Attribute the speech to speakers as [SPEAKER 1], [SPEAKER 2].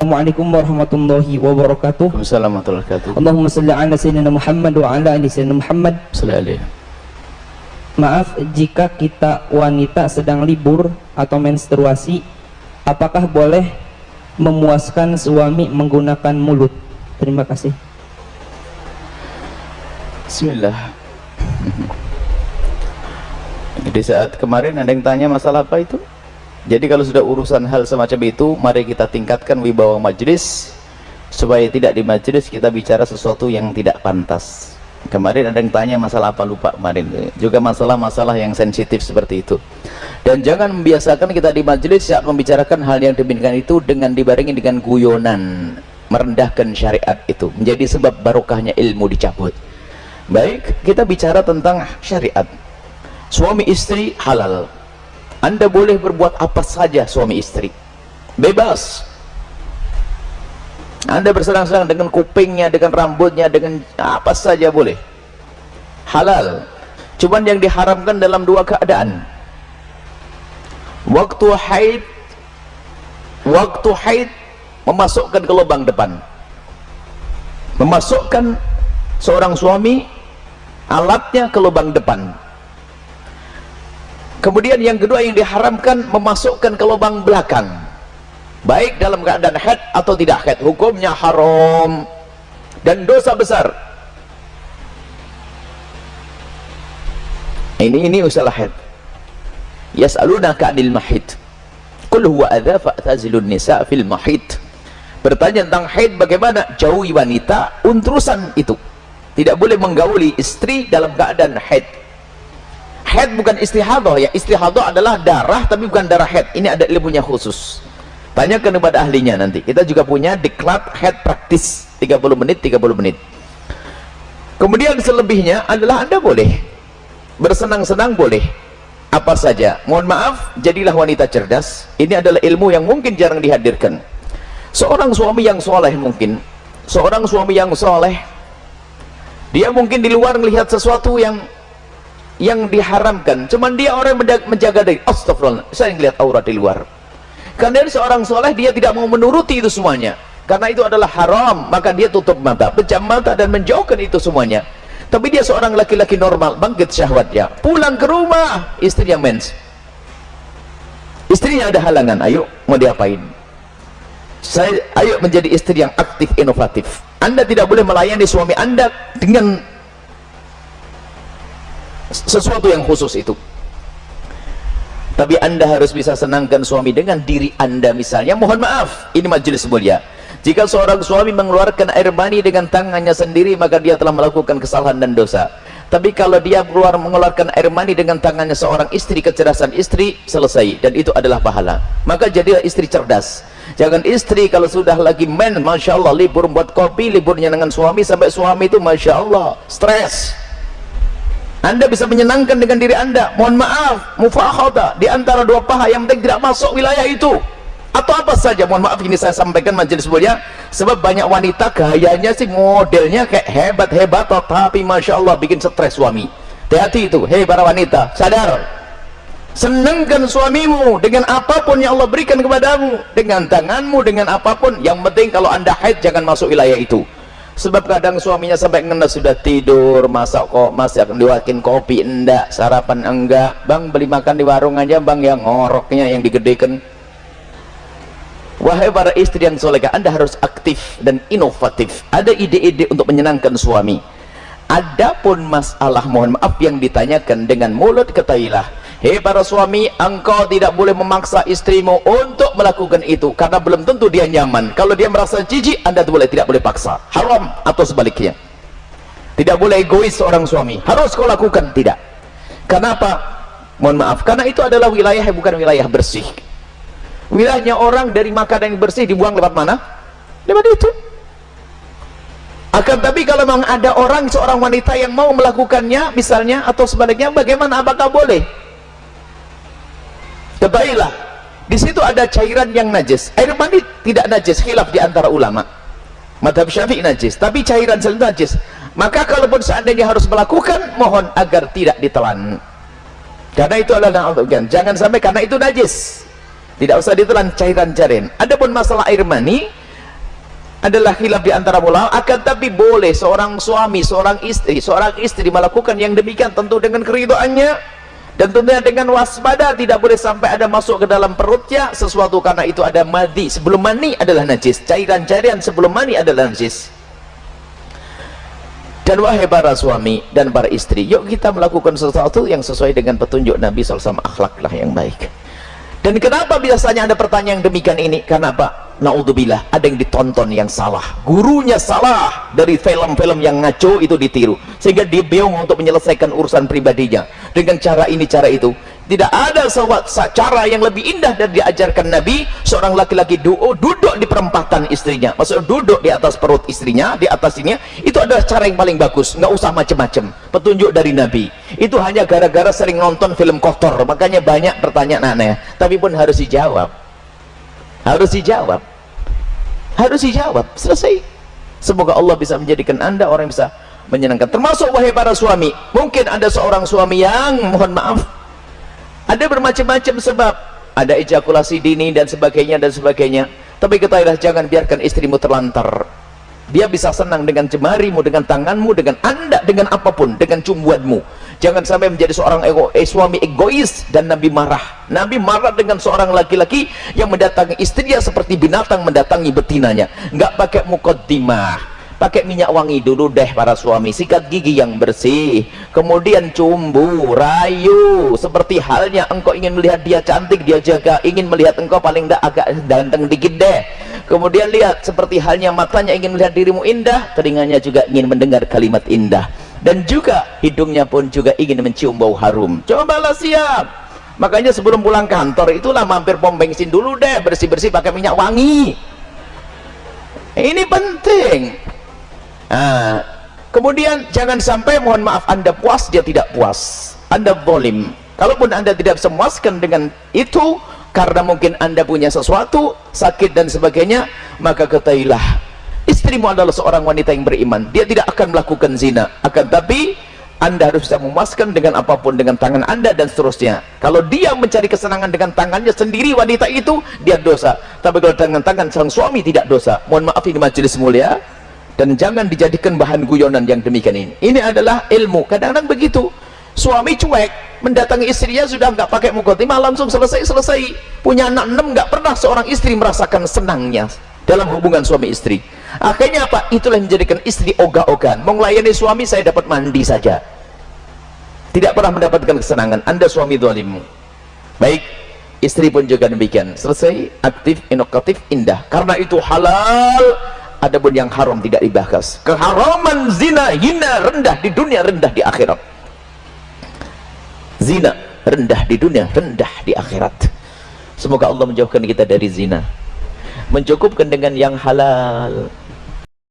[SPEAKER 1] Assalamualaikum warahmatullahi wabarakatuh.
[SPEAKER 2] Waalaikumsalam warahmatullahi wabarakatuh.
[SPEAKER 1] Allahumma salli ala sayyidina Muhammad wa ala ali sayyidina Muhammad.
[SPEAKER 2] Sallallahu.
[SPEAKER 1] Maaf jika kita wanita sedang libur atau menstruasi, apakah boleh memuaskan suami menggunakan mulut? Terima kasih.
[SPEAKER 2] Bismillah. Di saat kemarin ada yang tanya masalah apa itu? Jadi kalau sudah urusan hal semacam itu, mari kita tingkatkan wibawa majelis supaya tidak di majelis kita bicara sesuatu yang tidak pantas. Kemarin ada yang tanya masalah apa, lupa kemarin. Juga masalah-masalah yang sensitif seperti itu. Dan jangan membiasakan kita di majelis saat membicarakan hal yang demikian itu dengan dibarengi dengan guyonan, merendahkan syariat itu. Menjadi sebab barokahnya ilmu dicabut. Baik, kita bicara tentang syariat. Suami istri halal. Anda boleh berbuat apa saja suami istri, bebas. Anda bersenang-senang dengan kupingnya, dengan rambutnya, dengan apa saja boleh, halal. Cuman yang diharamkan dalam dua keadaan: waktu haid memasukkan ke lubang depan, memasukkan seorang suami alatnya ke lubang depan. Kemudian yang kedua yang diharamkan memasukkan ke lubang belakang, baik dalam keadaan haid atau tidak haid, hukumnya haram dan dosa besar. Ini usaha haid. Yas'alunaka 'anil mahid qul huwa adza fa'tazilun nisa fil mahid. Bertanya tentang haid, bagaimana jauhi wanita untrusan itu, tidak boleh menggauli istri dalam keadaan haid. Haid bukan istihadah ya, istihadah adalah darah tapi bukan darah haid. Ini ada ilmunya khusus, tanyakan kepada ahlinya nanti. Kita juga punya diklat haid praktis 30 menit 30 menit. Kemudian selebihnya adalah Anda boleh bersenang-senang, boleh apa saja. Mohon maaf, jadilah wanita cerdas. Ini adalah ilmu yang mungkin jarang dihadirkan. Seorang suami yang soleh, mungkin seorang suami yang soleh, dia mungkin di luar melihat sesuatu yang diharamkan, cuman dia orang menjaga diri. Astagfirullah, saya ngelihat aurat di luar. Karena dia seorang soleh, dia tidak mau menuruti itu semuanya, karena itu adalah haram, maka dia tutup mata, pejam mata dan menjauhkan itu semuanya. Tapi dia seorang laki-laki normal, bangkit syahwatnya, pulang ke rumah, istrinya mens, istrinya ada halangan, ayo mau diapain? Ayo menjadi istri yang aktif, inovatif. Anda tidak boleh melayani suami Anda dengan sesuatu yang khusus itu, tapi Anda harus bisa senangkan suami dengan diri Anda. Misalnya, mohon maaf, ini majelis mulia, jika seorang suami mengeluarkan air mani dengan tangannya sendiri, maka dia telah melakukan kesalahan dan dosa. Tapi kalau dia mengeluarkan air mani dengan tangannya seorang istri, kecerdasan istri selesai, dan itu adalah pahala. Maka jadilah istri cerdas. Jangan istri kalau sudah lagi masya Allah, libur buat kopi, liburnya dengan suami, sampai suami itu masya Allah stres. Anda bisa menyenangkan dengan diri Anda, mohon maaf, mufakhadah di antara dua paha, yang penting tidak masuk wilayah itu, atau apa saja. Mohon maaf, ini saya sampaikan majelis mulia, sebab banyak wanita gayanya sih, modelnya kayak hebat-hebat, tapi masya Allah bikin stres suami. Hati-hati itu, hei para wanita, sadar, senangkan suamimu dengan apapun yang Allah berikan kepadamu, dengan tanganmu, dengan apapun. Yang penting kalau Anda haid, jangan masuk wilayah itu. Sebab kadang suaminya sampai ngenes, sudah tidur, masak kok masih akan diwakin kopi enggak, sarapan enggak, bang beli makan di warung aja bang, yang ngoroknya yang digedekan. Wahai para istri yang solehah, Anda harus aktif dan inovatif, ada ide-ide untuk menyenangkan suami. Adapun masalah, mohon maaf, yang ditanyakan dengan mulut, ketahuilah, hei para suami, engkau tidak boleh memaksa istrimu untuk melakukan itu, karena belum tentu dia nyaman. Kalau dia merasa jijik, Anda tidak boleh paksa, haram. Atau sebaliknya, tidak boleh egois seorang suami, harus kau lakukan, tidak. Kenapa? Mohon maaf, karena itu adalah wilayah yang bukan wilayah bersih. Wilayahnya orang dari makanan yang bersih dibuang lewat mana? Lewat itu. Akan tapi kalau memang ada seorang wanita yang mau melakukannya misalnya, atau sebaliknya, bagaimana, apakah boleh? Ketahuilah, di situ ada cairan yang najis. Air mani tidak najis, khilaf di antara ulama. Madhab Syafi'i najis, tapi cairan selalu najis. Maka kalaupun seandainya harus melakukan, mohon agar tidak ditelan, karena itu adalah jangan sampai karena itu najis, tidak usah ditelan cairan-cairan. Adapun masalah air mani, adalah khilaf di antara ulama, akan tapi boleh seorang suami, seorang istri melakukan yang demikian tentu dengan keridhaannya dan tentunya dengan waspada, tidak boleh sampai ada masuk ke dalam perutnya sesuatu, karena itu ada madhi sebelum mani adalah najis, cairan-cairan sebelum mani adalah najis. Dan wahai para suami dan para istri, yuk kita melakukan sesuatu yang sesuai dengan petunjuk Nabi SAW, akhlaklah yang baik. Dan kenapa biasanya ada pertanyaan demikian ini? Karena apa? Naudzubillah, ada yang ditonton yang salah, gurunya salah, dari film-film yang ngaco itu ditiru, sehingga dia bingung untuk menyelesaikan urusan pribadinya dengan cara ini cara itu. Tidak ada cara yang lebih indah dari diajarkan Nabi. Seorang laki-laki duduk di perempatan istrinya, maksudnya duduk di atas perut istrinya, di atas ini, itu adalah cara yang paling bagus. Nggak usah macam-macam, petunjuk dari Nabi. Itu hanya gara-gara sering nonton film kotor, makanya banyak pertanyaan aneh, tapi pun harus dijawab, harus dijawab, selesai. Semoga Allah bisa menjadikan Anda orang yang bisa menyenangkan. Termasuk wahai para suami, mungkin ada seorang suami yang, mohon maaf, ada bermacam-macam sebab, ada ejakulasi dini dan sebagainya, tapi ketahuilah, jangan biarkan istrimu terlantar. Dia bisa senang dengan jemarimu, dengan tanganmu, dengan anda, dengan apapun, dengan cumbuanmu. Jangan sampai menjadi seorang suami egois. Dan Nabi marah dengan seorang laki-laki yang mendatangi istrinya seperti binatang mendatangi betinanya, nggak pakai muqaddimah, pakai minyak wangi dulu deh para suami, sikat gigi yang bersih, kemudian cumbu, rayu, seperti halnya engkau ingin melihat dia cantik, dia jaga, ingin melihat engkau paling tidak agak ganteng dikit deh. Kemudian lihat, seperti halnya matanya ingin melihat dirimu indah, telinganya juga ingin mendengar kalimat indah, dan juga hidungnya pun juga ingin mencium bau harum. Cobalah siap. Makanya sebelum pulang kantor itulah mampir pom bensin dulu deh, bersih-bersih pakai minyak wangi. Ini penting. Nah, kemudian jangan sampai, mohon maaf, Anda puas, dia tidak puas, Anda zalim. Kalaupun Anda tidak bisa memuaskan dengan itu, karena mungkin Anda punya sesuatu, sakit dan sebagainya, maka ketahuilah, istrimu adalah seorang wanita yang beriman, dia tidak akan melakukan zina, akan tapi Anda harus bisa memuaskan dengan apapun, dengan tangan Anda dan seterusnya. Kalau dia mencari kesenangan dengan tangannya sendiri, wanita itu, dia dosa. Tapi kalau dengan tangan sang suami, tidak dosa. Mohon maaf, ini majelis mulia, dan jangan dijadikan bahan guyonan yang demikian ini. Ini adalah ilmu. Kadang-kadang begitu, suami cuek, mendatangi istrinya sudah nggak pakai muqaddimah, langsung selesai. Punya anak 6, nggak pernah seorang istri merasakan senangnya dalam hubungan suami istri. Akhirnya apa? Itulah yang menjadikan istri ogah-ogahan. Mau melayani suami, saya dapat mandi saja, tidak pernah mendapatkan kesenangan. Anda suami zalim. Baik, istri pun juga demikian. Selesai, aktif, inovatif, indah. Karena itu halal. Adapun yang haram tidak dibahas. Keharaman zina, hina, rendah di dunia, rendah di akhirat. Zina rendah di dunia, rendah di akhirat. Semoga Allah menjauhkan kita dari zina, mencukupkan dengan yang halal.